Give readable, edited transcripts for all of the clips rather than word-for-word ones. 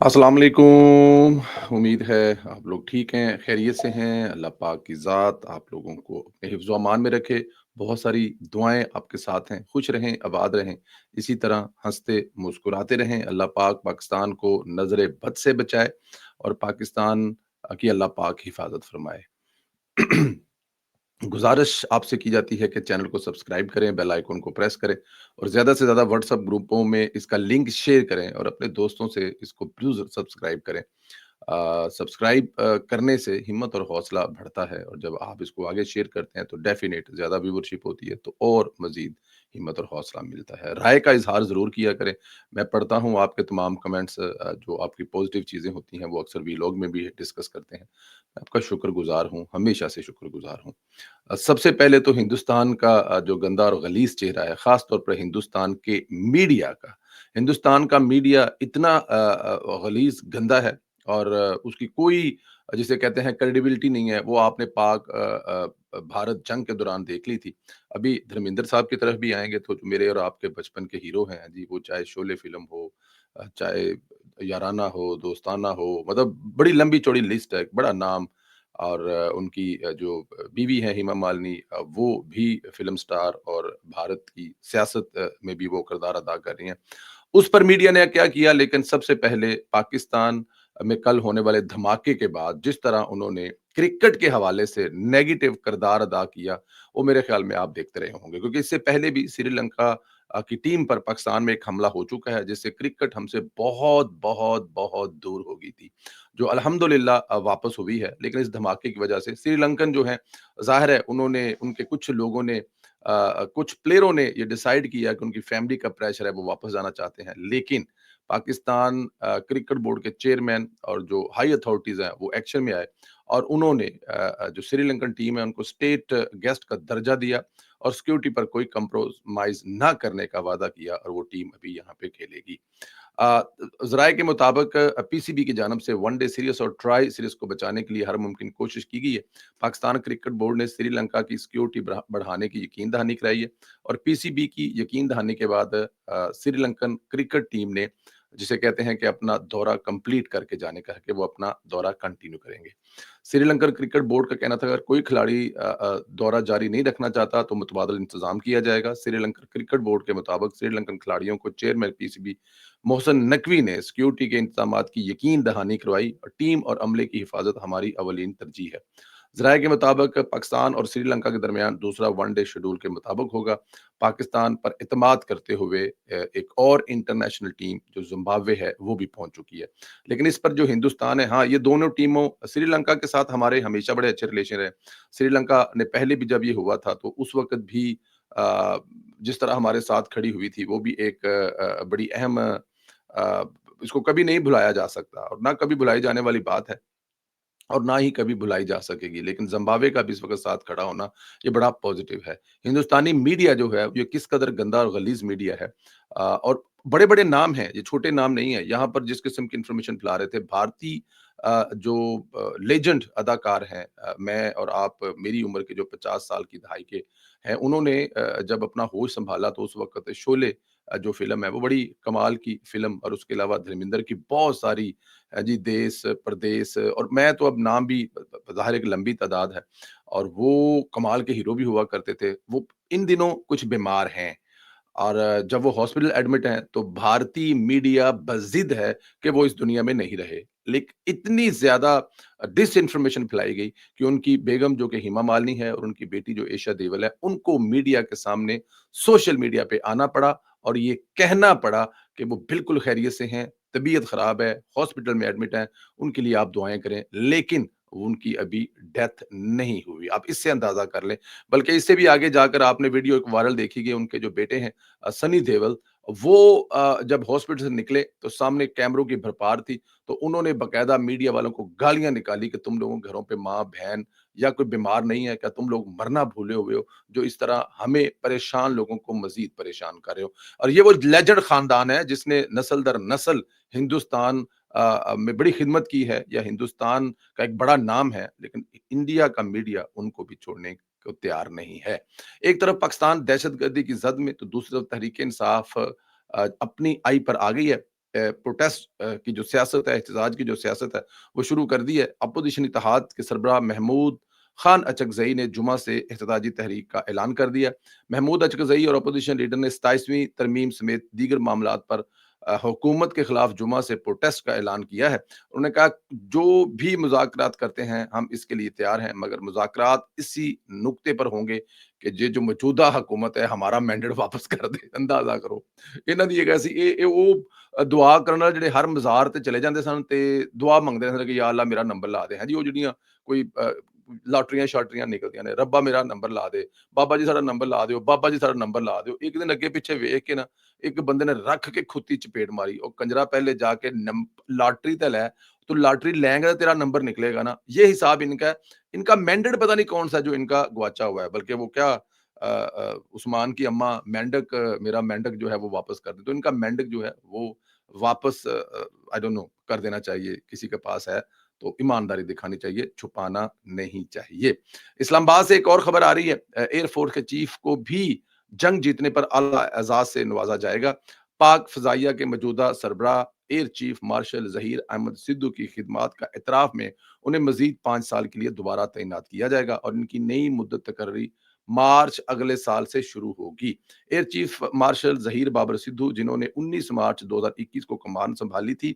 अस्सलाम वालेकुम। उम्मीद है आप लोग ठीक हैं, खैरियत से हैं। अल्लाह पाक की ज़ात आप लोगों को अपने हिफ्ज़-ओ अमान में रखे। बहुत सारी दुआएँ आपके साथ हैं। खुश रहें, आबाद रहें। इसी तरह हँसते, मुस्कुराते रहें। अल्लाह पाक पाकिस्तान को नज़र बद से बचाए और पाकिस्तान की अल्लाह पाक हिफ़ाज़त फ़रमाए। गुज़ारिश आपसे की जाती है कि चैनल को सब्सक्राइब करें, बेल आइकन को प्रेस करें और ज़्यादा से ज़्यादा व्हाट्सएप ग्रुपों में इसका लिंक शेयर करें और अपने दोस्तों से इसको ज़रूर सब्सक्राइब करें। सब्सक्राइब करने से हिम्मत और हौसला बढ़ता है और जब आप इसको आगे शेयर करते हैं तो डेफ़िनेट ज़्यादा व्यूवरशिप होती है तो और मज़ीद हिम्मत और हौसला मिलता है। राय का इज़हार ज़रूर किया करें। मैं पढ़ता हूँ आपके तमाम कमेंट्स, जो आपकी पॉज़िटिव चीज़ें होती हैं वो अक्सर वीलॉग में भी डिस्कस करते हैं। मैं आपका शुक्रगुज़ार हूँ, हमेशा से शुक्रगुज़ार हूँ। सबसे पहले तो हिंदुस्तान का जो गंदा और गलीज़ चेहरा है, ख़ास तौर पर हिंदुस्तान के मीडिया का। हिंदुस्तान का मीडिया इतना गलीज़, गंदा है और उसकी कोई जिसे कहते हैं क्रेडिबिलिटी नहीं है। वो आपने पाक भारत जंग के दौरान देख ली थी। अभी धर्मेंद्र साहब की तरफ भी आएँगे तो जो मेरे और आपके बचपन के हीरो हैं जी, वो चाहे शोले फ़िल्म हो, चाहे याराना हो, दोस्ताना हो, मतलब बड़ी लंबी-चौड़ी लिस्ट है, बड़ा नाम। और उनकी जो बीवी हैं हेमा मालिनी, वो भी फ़िल्म स्टार और भारत की सियासत में भी वो किरदार अदा कर रही हैं। उस पर मीडिया ने क्या किया, लेकिन सबसे पहले पाकिस्तान में कल होने वाले धमाके के बाद जिस तरह उन्होंने क्रिकेट के हवाले से नेगेटिव किरदार अदा किया, वो मेरे ख़्याल में आप देखते रहे होंगे क्योंकि इससे पहले भी श्रीलंका की टीम पर पाकिस्तान में एक हमला हो चुका है, जिससे क्रिकेट हमसे बहुत, बहुत, बहुत दूर हो गई थी, जो अल्हम्दुलिल्लाह वापस हुई है। लेकिन इस धमाके की वजह से श्रीलंकन जो हैं, ज़ाहिर है उन्होंने उनके कुछ लोगों ने कुछ प्लेयरों ने ये डिसाइड किया कि उनकी फैमिली का प्रेशर है, वो वापस जाना चाहते हैं। लेकिन पाकिस्तान क्रिकेट बोर्ड के चेयरमैन और जो हाई अथॉरिटीज़ हैं, वो एक्शन में आए और उन्होंने जो श्रीलंकन टीम है, उनको स्टेट गेस्ट का दर्जा दिया और सिक्योरिटी पर कोई कंप्रोमाइज़ ना करने का वादा किया और वो टीम अभी यहाँ पे खेलेगी। अ, ज़राए के मुताबिक पीसीबी की जानिब से वनडे सीरीज़ और ट्राई सीरीज़ को बचाने के लिए हर मुमकिन कोशिश की गई है। पाकिस्तान क्रिकेट बोर्ड ने श्रीलंका की सिक्योरिटी बढ़ाने की यकीन दहानी कराई है और पीसीबी की यकीन दहानी के बाद श्रीलंकन क्रिकेट टीम ने जिसे कहते हैं कि अपना दौरा कंप्लीट करके जाने का है कि वो अपना दौरा कंटिन्यू करेंगे। श्रीलंकन क्रिकेट बोर्ड का कहना था अगर कोई खिलाड़ी दौरा जारी नहीं रखना चाहता तो मुतबादल इंतज़ाम किया जाएगा। श्रीलंकन क्रिकेट बोर्ड के मुताबिक श्रीलंकन खिलाड़ियों को चेयरमैन पीसीबी मोहसिन नकवी ने सिक्योरिटी के इंतज़ामात की यकीन दहानी करवाई और टीम और अमले की हिफाज़त हमारी अवलीन तरजीह है। ज़राए के मुताबिक पाकिस्तान और श्रीलंका के दरमियान दूसरा वनडे शेड्यूल के मुताबिक होगा। पाकिस्तान पर इत्मीनान करते हुए एक और इंटरनेशनल टीम जो ज़िम्बाब्वे है, वो भी पहुँच चुकी है। लेकिन इस पर जो हिंदुस्तान है, हाँ, ये दोनों टीमों श्रीलंका के साथ हमारे हमेशा बड़े अच्छे रिलेशन रहे। श्रीलंका ने पहले भी जब ये हुआ था, तो उस वक़्त भी अ, जिस तरह हमारे साथ खड़ी हुई थी, वो भी एक बड़ी अहम इसको कभी नहीं भुलाया जा सकता और ना कभी भुलाई जाने वाली बात है। और ना ही कभी भुलाई जा सकेगी। लेकिन ज़िम्बाब्वे का भी इस वक़्त साथ खड़ा होना, ये बड़ा पॉज़िटिव है। हिंदुस्तानी मीडिया जो है, ये किस कदर गंदा और गलीज़ मीडिया है। और बड़े-बड़े नाम हैं, ये छोटे नाम नहीं है। यहाँ पर जिस किस्म की इन्फॉर्मेशन फैला रहे थे, भारतीय जो लेजेंड अदाकार हैं, मैं और आप मेरी उम्र के जो 50 साल की दहाई के हैं, उन्होंने जब अपना होश सँभाला तो उस वक़्त शोले जो फ़िल्म है, वो बड़ी कमाल की फ़िल्म और उसके अलावा धर्मेंद्र की बहुत सारी जी देश, प्रदेश और मैं तो अब नाम भी ज़ाहिर है कि लंबी तादाद है और वो कमाल के हीरो भी हुआ करते थे। वो इन दिनों कुछ बीमार हैं और जब वो हॉस्पिटल एडमिट हैं, तो भारतीय मीडिया बज़िद है कि वो इस दुनिया में नहीं रहे। इतनी ज़्यादा डिसइन्फॉर्मेशन फैलाई गई कि उनकी बेगम जो कि हेमा मालिनी है और उनकी बेटी जो ईशा देवल है, उनको मीडिया के सामने सोशल मीडिया पे आना पड़ा और ये कहना पड़ा कि वो बिल्कुल खैरियत से हैं, तबीयत ख़राब है, हॉस्पिटल में एडमिट हैं, उनके लिए आप दुआएँ करें। लेकिन उनकी अभी डेथ नहीं हुई। आप इससे अंदाज़ा कर लें। बल्कि इससे भी आगे जाकर आपने वीडियो एक वायरल देखी कि उनके जो बेटे हैं सनी देओल, वो जब हॉस्पिटल से निकले तो सामने कैमरों की भरमार थी, तो उन्होंने बाकायदा मीडिया वालों को गालियाँ निकाली कि तुम लोगों के घरों पे माँ-बहन या कोई बीमार नहीं है क्या? तुम लोग मरना भूले हुए हो, जो इस तरह हमें परेशान लोगों को मज़ीद परेशान कर रहे हो। और ये वो लेजेंड खानदान है जिसने नस्ल दर नस्ल हिंदुस्तान में बड़ी खिदमत की है या हिंदुस्तान का एक बड़ा नाम है, लेकिन इंडिया का मीडिया उनको भी छोड़ने को तैयार नहीं है। एक तरफ पाकिस्तान दहशतगर्दी की ज़द में, तो दूसरी तरफ तहरीक इंसाफ अपनी आई पर आ गई है। प्रोटेस्ट की जो सियासत है, एहतजाज की जो सियासत है, वो शुरू कर दी है। अपोज़िशन इत्तेहाद के सरबराह महमूद खान अचकज़ई ने जुमा से एहतजाजी तहरीक का ऐलान कर दिया। महमूद अचकज़ई और अपोज़िशन लीडर ने 27वीं तरमीम समेत दीगर मामलात पर हुकूमत के खिलाफ जुमा से प्रोटेस्ट का ऐलान किया है। उन्होंने कहा, जो भी मुज़ाकरात करते हैं, हम इसके लिए तैयार हैं, मगर मुज़ाकरात इसी नुक्ते पर होंगे कि ये जो मौजूदा हुकूमत है, हमारा मैंडेट वापस कर दे। अंदाज़ा करो। इन्हां दी एक ऐसी दुआ करन वाले ਜਿਹੜੇ ਹਰ ਮਜ਼ਾਰ ਤੇ ਚਲੇ ਜਾਂਦੇ ਸਨ ਤੇ ਦੁਆ ਮੰਗਦੇ ਸਨ ਕਿ ਯਾ ਅੱਲਾ ਮੇਰਾ ਨੰਬਰ ਲਾ ਦੇ। ਹਾਂਜੀ, ਉਹ ਜਿਹੜੀਆਂ ਕੋਈ ਲਾਟਰੀਆਂ ਸ਼ਾਟਰੀਆਂ ਨਿਕਲਦੀਆਂ ਨੇ, ਰੱਬਾ ਮੇਰਾ ਨੰਬਰ ਲਾ ਦੇ, ਬਾਬਾ ਜੀ ਸਾਡਾ ਨੰਬਰ ਲਾ ਦਿਓ, ਬਾਬਾ ਜੀ ਸਾਡਾ ਨੰਬਰ ਲਾ ਦਿਓ। ਇੱਕ ਦਿਨ ਅੱਗੇ ਪਿੱਛੇ ਵੇਖ ਕੇ ਨਾ ਇੱਕ ਬੰਦੇ ਨੇ ਰੱਖ ਕੇ ਖੁੱਤੀ ਚਪੇੜ ਮਾਰੀ। ਉਹ ਕੰਜਰਾ पहले जाके लॉटरी तो लै, तो लॉटरी लेंगे तो तेरा नंबर निकलेगा ना। ये हिसाब इनका है। इनका मैंडेट पता नहीं कौन सा जो इनका गवाचा हुआ है, बल्कि वो क्या उस्मान की अम्मा मेंढक मेरा मेंढक जो है वो वापस कर दे, तो इनका मेंढक जो है वो वापस आई डोंट नो कर देना चाहिए। किसी के पास है तो ईमानदारी दिखानी चाहिए, छुपाना नहीं चाहिए। इस्लामाबाद से एक और खबर आ रही है, एयरफोर्स के चीफ को भी जंग जीतने पर आला एजाज से नवाजा जाएगा। पाक फजाइया के मौजूदा सरबराह air chief marshal Zaheer Ahmed Sidhu की खिदमात का एतराफ में उन्हें मजीद 5 साल के लिए दोबारा तैनात किया जाएगा और इनकी नई मुद्दत तकर्री मार्च अगले साल से शुरू होगी। Air chief marshal Zaheer Babar Sidhu, जिन्होंने 19 मार्च 2021 को कमान संभाली थी,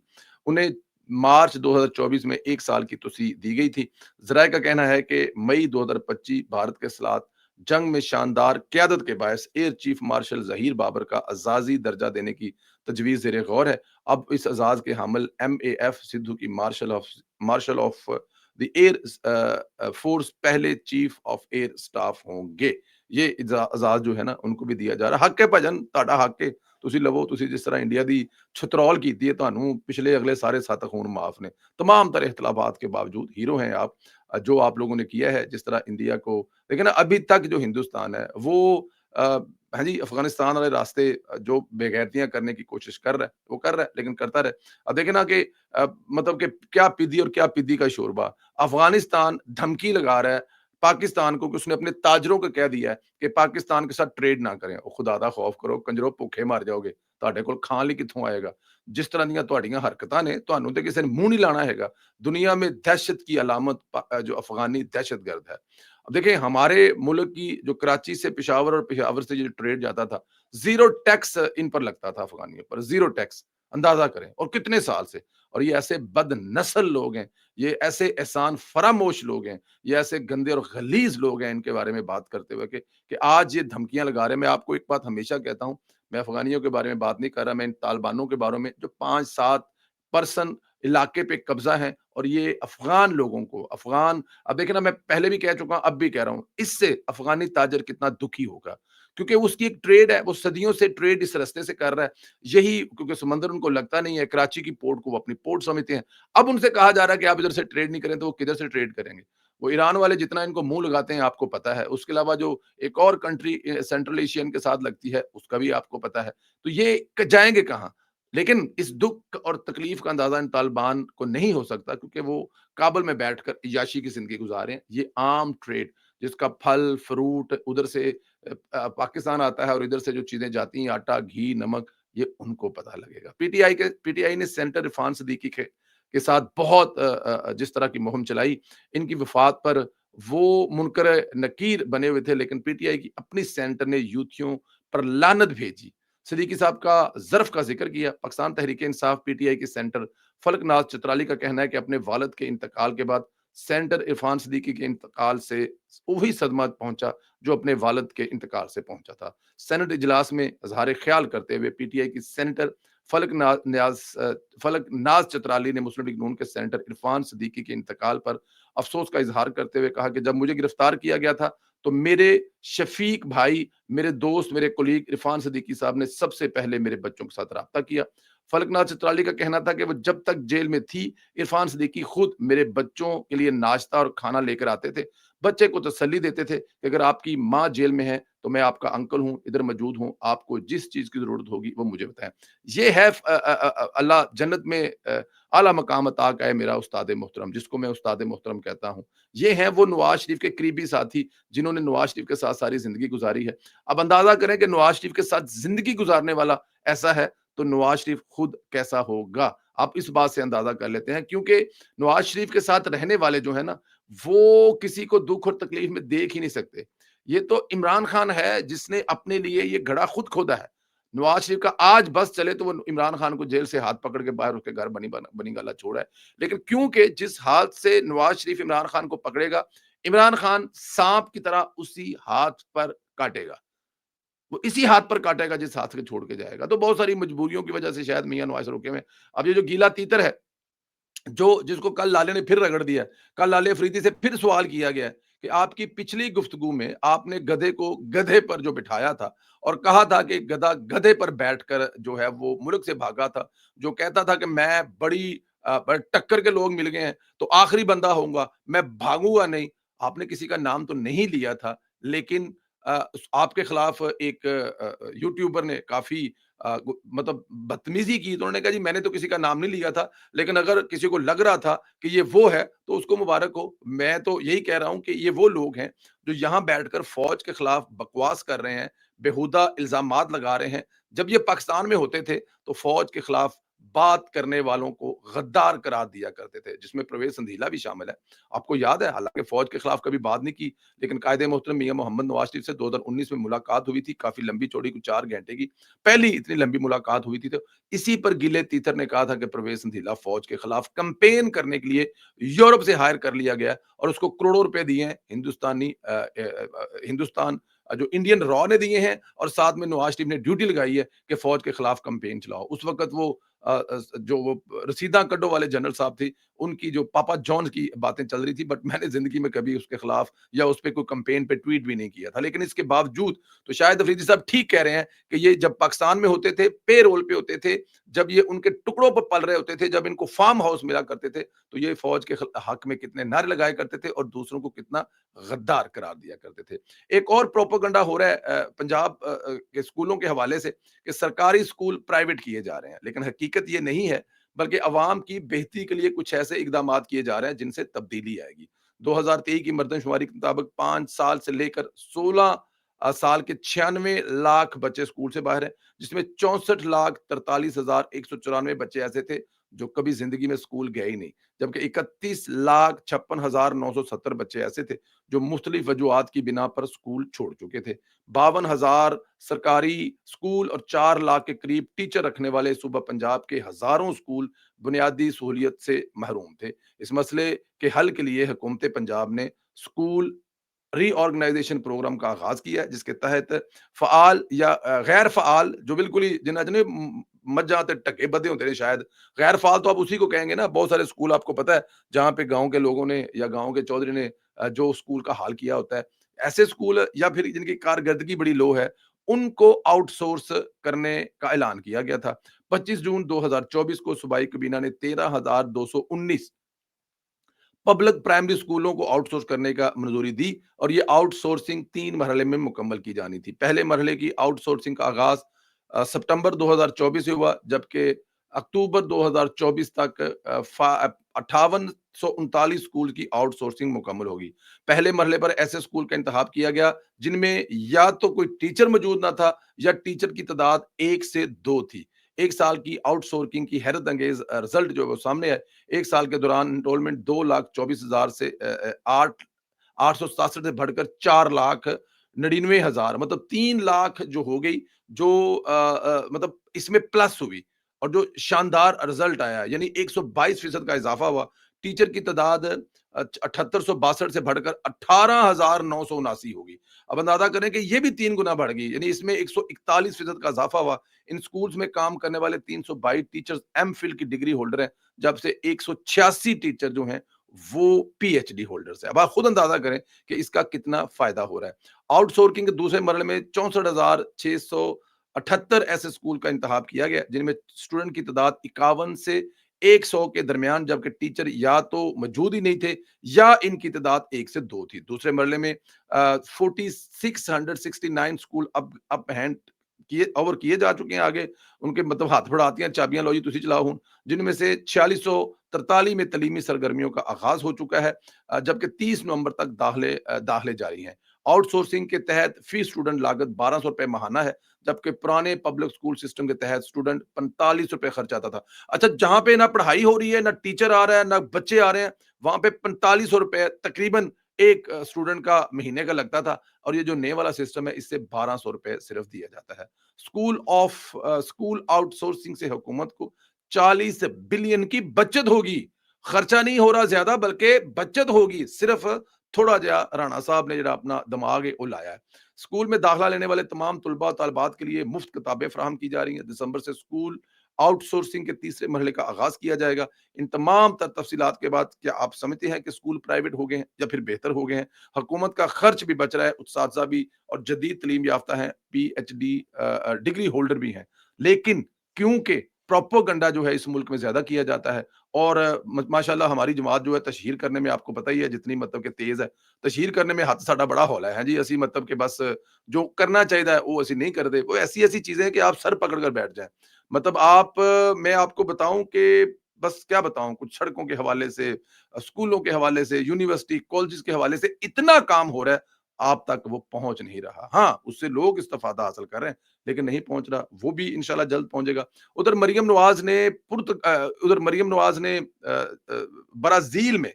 उन्हें मार्च 2024 में 1 साल की तोसी दी गई थी। जराये का कहना है कि मई 2025 भारत के साथ जंग में शानदार क़यादत के बायस air chief marshal Zaheer Babar का अज़ाज़ी दर्जा देने की तजवीज़ ज़ेरे गौर है। अब इस एजाज़ के हामिल MAF सिद्धू की marshal of the air force पहले चीफ ऑफ एयर स्टाफ होंगे। ये एजाज़ जो है ना उनको भी दिया जा रहा। हक है भजन, ਤੁਹਾਡਾ हक है, ਤੁਸੀਂ ਲਵੋ। ਤੁਸੀਂ ਜਿਸ ਤਰ੍ਹਾਂ ਇੰਡੀਆ ਦੀ छुतरौल ਕੀਤੀ है, ਤੁਹਾਨੂੰ पिछले अगले सारे 7 खून माफ ने। तमाम तरह इख्तलाफात के बावजूद हीरो हैं आप। जो आप लोगों ने किया है, जिस तरह इंडिया को, लेकिन अभी तक जो हिंदुस्तान है वो हाँ जी, अफगानिस्तान वाले रास्ते जो बेगैरतियां करने की कोशिश कर रहा है वो कर रहा है, लेकिन करता रहे। अब देखे ना कि मतलब कि क्या पिद्दी और क्या पिद्दी का शोरबा। अफगानिस्तान धमकी लगा रहा है पाकिस्तान को कि उसने अपने ताजरों को कह दिया है कि पाकिस्तान के साथ ट्रेड ना करें। ਉਹ ਖੁਦਾ ਦਾ ਖੌਫ ਕਰੋ, ਕੰਜਰੋ, ਭੁੱਖੇ ਮਰ ਜਾਓਗੇ। ਤੁਹਾਡੇ ਕੋਲ ਖਾਣ ਲਈ ਕਿੱਥੋਂ ਆਏਗਾ? जिस तरह ਦੀਆਂ ਤੁਹਾਡੀਆਂ ਹਰਕਤਾਂ ਨੇ, ਤੁਹਾਨੂੰ ਤੇ ਕਿਸੇ ਨੇ ਮੂੰਹ नहीं लाना हैगा। दुनिया में दहशत की अलामत जो अफगानी दहशतगर्द है। अब देखें, हमारे मुल्क की जो कराची से पेशावर और पेशावर से जो ट्रेड जाता था, जीरो टैक्स इन पर लगता था, अफगानियों पर जीरो टैक्स। अंदाजा करें, और कितने साल से। और ये ऐसे बदनस्ल लोग हैं, ये ऐसे एहसान फरामोश लोग हैं, ये ऐसे गंदे और गलीज लोग हैं, इनके बारे में बात करते हुए कि आज ये धमकियां लगा रहे हैं। मैं आपको एक बात हमेशा कहता हूं, मैं अफगानियों के बारे में बात नहीं कर रहा, मैं इन तालिबानों के बारे में जो 5-7 पर्सन इलाके पे कब्जा है, और ये अफगान लोगों को, अफगान, अब देखिए ना, मैं पहले भी कह चुका हूं, अब भी कह रहा हूं, इससे अफगानी ताजर कितना दुखी होगा, क्योंकि उसकी एक ट्रेड है, वो सदियों से ट्रेड इस रास्ते से कर रहा है। यही, क्योंकि समंदर उनको लगता नहीं है, कराची की पोर्ट को वो अपनी पोर्ट समझते हैं। अब उनसे कहा जा रहा है कि आप इधर से ट्रेड नहीं करें, तो वो किधर से ट्रेड करेंगे? वो ईरान वाले जितना इनको मुंह लगाते हैं आपको पता है। उसके अलावा जो एक और कंट्री सेंट्रल एशियन के साथ लगती है, उसका भी आपको पता है। तो ये जाएंगे कहाँ? लेकिन इस दुख और तकलीफ का अंदाजा इन तालिबान को नहीं हो सकता, क्योंकि वो काबुल में बैठकर इयाशी की जिंदगी गुजार रहे हैं। ये आम ट्रेड, जिसका फल फ्रूट उधर से पाकिस्तान आता है, और इधर से जो चीजें जाती हैं, आटा, घी, नमक, ये उनको पता लगेगा। पीटीआई ने सेंटर इरफान सदीकी के साथ बहुत जिस तरह की मुहिम चलाई, इनकी वफात पर वो मुनकर नकीर बने हुए थे, लेकिन पीटीआई की अपनी सेंटर ने यूथियों पर लानत भेजी। सदीकी साहब का ज़र्फ का जिक्र किया। पाकिस्तान तहरीक इंसाफ पीटीआई के सेंटर फलक नाज चतराली का कहना है कि अपने वालिद के इंतकाल के बाद सेंटर इरफान सदीकी के इंतकाल से वही सदमा पहुंचा जो अपने वालिद के इंतकाल से पहुंचा था। सेनेट इजलास में इजहार ख्याल करते हुए पीटीआई की सेनेटर फलक नाज चतराली ने मुस्लिम लीग नून के सेनेटर इरफान सदीकी के इंतकाल पर अफसोस का इजहार करते हुए कहा कि जब मुझे गिरफ्तार किया गया था, तो मेरे शफीक भाई, मेरे दोस्त, मेरे कोलीग इरफान सदीकी साहब ने सबसे पहले मेरे बच्चों के साथ राब्ता किया। फलकनाथ चित्राली का कहना था कि वो जब तक जेल में थी, इरफान सदीकी खुद मेरे बच्चों के लिए नाश्ता और खाना लेकर आते थे। बच्चे को तसल्ली देते थे कि अगर आपकी माँ जेल में है तो मैं आपका अंकल हूँ, इधर मौजूद हूँ, आपको जिस चीज की जरूरत होगी वो मुझे बताएं। ये है अल्लाह जन्नत में आला मकाम अता का है मेरा उस्ताद मोहतरम, जिसको मैं उस्ताद मोहतरम कहता हूँ। ये हैं वो नवाज शरीफ के करीबी साथी, जिन्होंने नवाज शरीफ के साथ सारी जिंदगी गुजारी है। अब अंदाजा करें कि नवाज शरीफ के साथ जिंदगी गुजारने वाला ऐसा है, تو نواز شریف خود کیسا ہوگا؟ آپ اس بات سے اندازہ کر لیتے ہیں، کیونکہ نواز شریف کے ساتھ رہنے والے جو ہیں نا، وہ کسی کو دکھ اور تکلیف میں دیکھ ہی نہیں سکتے۔ یہ تو عمران خان ہے جس نے اپنے لیے یہ گڑھا خود کھودا ہے۔ نواز شریف کا آج بس چلے تو وہ عمران خان کو جیل سے ہاتھ پکڑ کے باہر اس کے گھر بنی گالا چھوڑا ہے، لیکن کیونکہ جس ہاتھ سے نواز شریف عمران خان کو پکڑے گا، عمران خان سانپ کی طرح اسی ہاتھ پر کاٹے گا، وہ اسی ہاتھ پر کاٹے گا جس ہاتھ سے چھوڑ کے جائے گا۔ تو بہت ساری مجبوریوں کی وجہ سے شاید میاں نواز روکے ہوئے ہیں۔ اب یہ جو گیلا تیتر ہے، جو جس کو کل لالے نے پھر رگڑ دیا ہے، کل لالے افریدی سے پھر سوال کیا گیا ہے کہ آپ کی پچھلی گفتگو میں آپ نے گدھے کو گدھے پر جو بٹھایا تھا اور کہا تھا کہ گدھا گدھے پر بیٹھ کر جو ہے وہ ملک سے بھاگا تھا، جو کہتا تھا کہ میں بڑی ٹکر کے لوگ مل گئے ہیں تو آخری بندہ ہوں گا، میں بھاگوں گا نہیں۔ آپ نے کسی کا نام تو نہیں لیا تھا، لیکن آپ کے خلاف ایک یوٹیوبر نے کافی مطلب بدتمیزی کی، تو انہوں نے کہا جی میں نے تو کسی کا نام نہیں لیا تھا، لیکن اگر کسی کو لگ رہا تھا کہ یہ وہ ہے تو اس کو مبارک ہو۔ میں تو یہی کہہ رہا ہوں کہ یہ وہ لوگ ہیں جو یہاں بیٹھ کر فوج کے خلاف بکواس کر رہے ہیں، بیہودہ الزامات لگا رہے ہیں۔ جب یہ پاکستان میں ہوتے تھے تو فوج کے خلاف بات کرنے والوں کو غدار قرار دیا کرتے تھے، جس میں پرویز سندھیلا بھی شامل ہے۔ آپ کو یاد ہے، حالانکہ فوج کے خلاف کبھی بات نہیں کی، لیکن قائد محترم میاں محمد نواز شریف سے 2019 میں ملاقات ہوئی تھی، کافی لمبی چوڑی، کچھ 4 گھنٹے کی پہلی اتنی لمبی ملاقات ہوئی تھی۔ تو اسی پر گلے تیتر نے کہا تھا کہ پرویز سندھیلا فوج کے خلاف کمپین کرنے کے لیے یورپ سے ہائر کر لیا گیا اور اس کو کروڑوں روپے دیے ہیں ہندوستان جو انڈین را نے دیے ہیں، اور ساتھ میں نواز شریف نے ڈیوٹی لگائی ہے کہ فوج کے خلاف کمپین چلاؤ۔ اس وقت وہ جو وہ رسیداں کڈو والے جنرل صاحب تھی، ان کی جو پاپا جان کی باتیں چل رہی تھی، بٹ میں نے زندگی میں کبھی اس کے خلاف یا اس پہ کوئی کمپین پہ ٹویٹ بھی نہیں کیا تھا۔ لیکن اس کے باوجود تو شاید افریدی صاحب ٹھیک کہہ رہے ہیں کہ یہ جب پاکستان میں ہوتے تھے، پے رول پہ ہوتے تھے، جب یہ ان کے ٹکڑوں پر پل رہے ہوتے تھے، جب ان کو فارم ہاؤس ملا کرتے تھے، تو یہ فوج کے حق میں کتنے نعرے لگایا کرتے تھے اور دوسروں کو کتنا غدار قرار دیا کرتے تھے۔ ایک اور پروپیگنڈا ہو رہا ہے پنجاب کے اسکولوں کے حوالے سے کہ سرکاری اسکول پرائیویٹ کیے جا رہے ہیں، لیکن حقیقت یہ نہیں ہے، بلکہ عوام کی بہتری کے لیے کچھ ایسے اقدامات کیے جا رہے ہیں جن سے تبدیلی آئے گی۔ 2023 کی مردم شماری کے مطابق 5 سال سے لے کر 16 سال کے 96 لاکھ بچے اسکول سے باہر ہیں، جس میں 64,43,194 بچے ایسے تھے جو کبھی زندگی میں اسکول گئے ہی نہیں، جبکہ 31,56,970 بچے ایسے تھے جو مختلف وجوہات کی بنا پر اسکول چھوڑ چکے تھے۔ 52,000 سرکاری اسکول اور 4 لاکھ کے قریب ٹیچر رکھنے والے صوبہ پنجاب کے ہزاروں اسکول بنیادی سہولیت سے محروم تھے۔ اس مسئلے کے حل کے لیے حکومت پنجاب نے اسکول ری آرگنائزیشن پروگرام کا آغاز کیا ہے، جس کے تحت فعال یا غیر فعال جو بالکل ہی جنہیں مجھے ٹکے بدے ہوتے ہیں، شاید غیر فعال تو آپ اسی کو کہیں گے نا۔ بہت سارے اسکول آپ کو پتا ہے جہاں پہ گاؤں کے لوگوں نے یا گاؤں کے چودھری نے جو اسکول کا حال کیا ہوتا ہے، ایسے اسکول یا پھر جن کی کارکردگی بڑی لو ہے، ان کو آؤٹ سورس کرنے کا اعلان کیا گیا تھا۔ 25 جون 2024 کو صوبائی کابینہ نے 13,219 پبلک پرائمری اسکولوں کو آؤٹ سورس کرنے کا منظوری دی، اور یہ آؤٹ سورسنگ 3 مرحلے میں مکمل کی جانی تھی۔ پہلے مرحلے کی آؤٹ سورسنگ کا آغاز ستمبر 2024 سے ہوا، جبکہ اکتوبر 2024 تک 5839 اسکول کی آؤٹ سورسنگ مکمل ہوگی۔ پہلے مرحلے پر ایسے اسکول کا انتخاب کیا گیا جن میں یا تو کوئی ٹیچر موجود نہ تھا یا ٹیچر کی تعداد 1 سے 2 تھی۔ ایک سال کی آؤٹ سورسنگ کی حیرت انگیز رزلٹ جو وہ سامنے ہے، ایک سال کے دوران انرولمنٹ 2,24,000 سے 867 سے بڑھ کر 4,99,000 مطلب 3 لاکھ جو ہو گئی، جو مطلب اس میں پلس ہوئی، اور جو شاندار رزلٹ آیا یعنی 122% کا اضافہ ہوا۔ ٹیچر کی تعداد 7862 سے بڑھ کر 18,979 ہوگی۔ اب اندازہ کریں کہ یہ بھی 3 گنا بڑھ گئی، یعنی اس میں 141% کا اضافہ ہوا۔ ان سکولز میں کام کرنے والے 322 ٹیچرز ایم فل کی ڈگری ہولڈر ہیں، جب سے 186 ٹیچر جو ہیں وہ پی ایچ ڈی ہولڈرز ہیں۔ اب آپ خود اندازہ کریں کہ اس کا کتنا فائدہ ہو رہا ہے۔ آؤٹ سورسنگ کے دوسرے مرحلے میں 64,678 ایسے اسکول کا انتخاب کیا گیا جن میں اسٹوڈنٹ کی تعداد 51 سے 100 کے درمیان، جبکہ ٹیچر یا تو موجود ہی نہیں تھے یا ان کی تعداد 1 سے 2 تھی۔ دوسرے مرحلے میں 4669 اسکول اب ہینڈ کیے جا چکے ہیں، آگے ان کے مطلب ہاتھ پڑھاتی ہیں چابیاں لو جی تسی چلاؤ ہوں، جن میں سے 4643 میں تعلیمی سرگرمیوں کا آغاز ہو چکا ہے، جبکہ 30 نومبر تک داخلے جاری ہیں۔ आउट सोर्सिंग के तहत फी स्टूडेंट लागत 1200 रुपए माहाना है, जबकि पुराने पब्लिक स्कूल सिस्टम के तहत स्टूडेंट 45 रुपए खर्च आता था। अच्छा, जहाँ पे ना पढ़ाई हो रही है, ना टीचर आ रहा है, ना बच्चे आ रहे हैं, वहाँ पे 4500 रुपए तकरीबन एक स्टूडेंट का महीने का लगता था, और ये जो नए वाला सिस्टम है, इससे 1200 रुपए सिर्फ दिया जाता है। स्कूल आउटसोर्सिंग से हुकूमत को 40 बिलियन की बचत होगी। खर्चा नहीं हो रहा ज्यादा, बल्कि बचत होगी। सिर्फ थोड़ा जहा राणा साहब ने जरा अपना दिमाग है वो लाया है। स्कूल में दाखिला लेने वाले तमाम तुलबा तालबात के लिए मुफ्त किताबें फराहम की जा रही हैं। दिसंबर से स्कूल आउटसोर्सिंग के तीसरे मरहले का आगाज किया जाएगा। इन तमाम तफसीलात के बाद क्या आप समझते हैं कि स्कूल प्राइवेट हो गए हैं या फिर बेहतर हो गए हैं? हुकूमत का खर्च भी बच रहा है, उस्ताद भी और जदीद तलीम याफ्ता हैं, PhD डिग्री होल्डर भी हैं। लेकिन क्योंकि प्रोपोगंडा जो है इस मुल्क में ज्यादा किया जाता है, और माशाल्लाह हमारी जमात जो है तशहीर करने में, आपको पता ही है जितनी मतलब के तेज है, तशहीर करने में हथ साडा बड़ा हौला है जी। असी मतलब के बस जो करना चाहिए वो असी नहीं करते। वो ऐसी ऐसी चीजें हैं कि आप सर पकड़ कर बैठ जाएं। मतलब मैं आपको बताऊं कि बस क्या बताऊं, कुछ सड़कों के हवाले से, स्कूलों के हवाले से, यूनिवर्सिटी कॉलेजेस के हवाले से इतना काम हो रहा है, आप तक वो पहुंच नहीं रहा। हाँ, उससे लोग इस्तेफादा हासिल कर रहे हैं, लेकिन नहीं पहुंच रहा। वो भी इंशाल्लाह जल्द पहुंचेगा। उधर मरियम नवाज ने ब्राजील में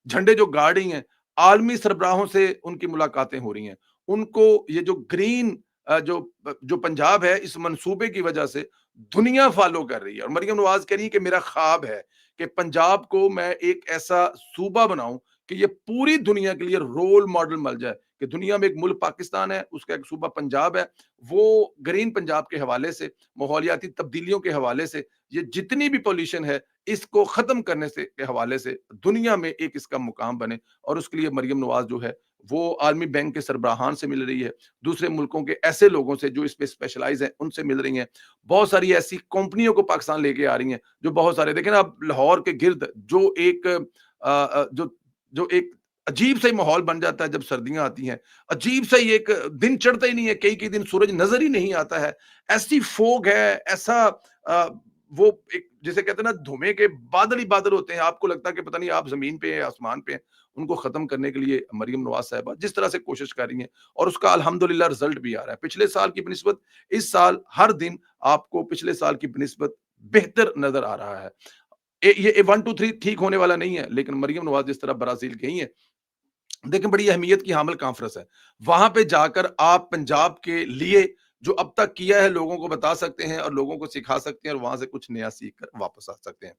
झंडे जो गाड़ रही हैं, आलमी सरबराहों से उनकी मुलाकातें हो रही हैं। उनको ये जो ग्रीन जो पंजाब है, इस मंसूबे की वजह से दुनिया फॉलो कर रही है, और मरियम नवाज कह रही है कि मेरा ख्वाब है कि पंजाब को मैं एक ऐसा सूबा बनाऊं कि ये पूरी दुनिया के लिए रोल मॉडल बन जाए, कि दुनिया में एक मुल्क पाकिस्तान है, उसका एक सूबा पंजाब है, वो ग्रीन पंजाब के हवाले से, माहौलियाती तब्दीलियों के हवाले से, ये जितनी भी पॉल्यूशन है, इसको खत्म करने से के हवाले से दुनिया में एक इसका मुकाम बने। और उसके लिए मरियम नवाज जो है वो आलमी बैंक के सरबराहान से मिल रही है, दूसरे मुल्कों के ऐसे लोगों से जो इसमें स्पेशलाइज हैं उनसे मिल रही हैं। बहुत सारी ऐसी कंपनियों को पाकिस्तान लेके आ रही हैं, जो बहुत सारे देखें ना, आप लाहौर के गिर्द जो एक जो एक अजीब सा ही माहौल बन जाता है जब सर्दियां आती हैं। अजीब सा ही एक दिन चढ़ता ही नहीं है, कई कई दिन सूरज नजर ही नहीं आता है। ऐसी फोग है, ऐसा अ, वो एक जिसे कहते हैं ना, धुएं के बादल ही बादल होते हैं। आपको लगता है कि पता नहीं आप जमीन पे हैं, आसमान पे हैं। उनको खत्म करने के लिए मरियम नवाज साहिबा जिस तरह से कोशिश कर रही हैं, और उसका अल्हम्दुलिल्लाह रिजल्ट भी आ रहा है। पिछले साल की बनिस्बत इस साल हर दिन आपको पिछले साल की बनिस्बत बेहतर नजर आ रहा है। ये 1 2 3 ठीक होने वाला नहीं है, लेकिन मरियम नवाज जिस तरह ब्राजील गई है, देखें बड़ी अहमियत की हामिल कॉन्फ्रेंस है। वहां पे जाकर आप पंजाब के लिए जो अब तक किया है लोगों को बता सकते हैं, और लोगों को सिखा सकते हैं, और वहां से कुछ नया सीख कर वापस आ सकते हैं।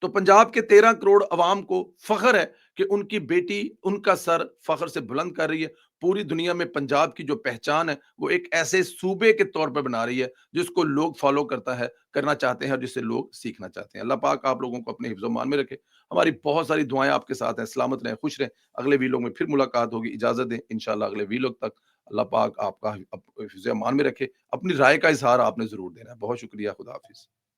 तो पंजाब के 13 करोड़ अवाम को फख्र है कि उनकी बेटी उनका सर फख्र से बुलंद कर रही है। पूरी दुनिया में पंजाब की जो पहचान है, वो एक ऐसे सूबे के तौर पर बना रही है जिसको लोग फॉलो करना चाहते हैं, और जिससे लोग सीखना चाहते हैं। अल्लाह पाक आप लोगों को अपने हिफ्ज़ मान में रखे। हमारी बहुत सारी दुआएं आपके साथ हैं। सलामत रहें, खुश रहें। अगले वीलॉग में फिर मुलाकात होगी। इजाजत दें, इंशाल्लाह अगले वीलॉग तक अल्लाह पाक आपका हिफ्ज़ मान में रखे। अपनी राय का इजहार आपने जरूर देना है। बहुत शुक्रिया। खुदा हाफिज।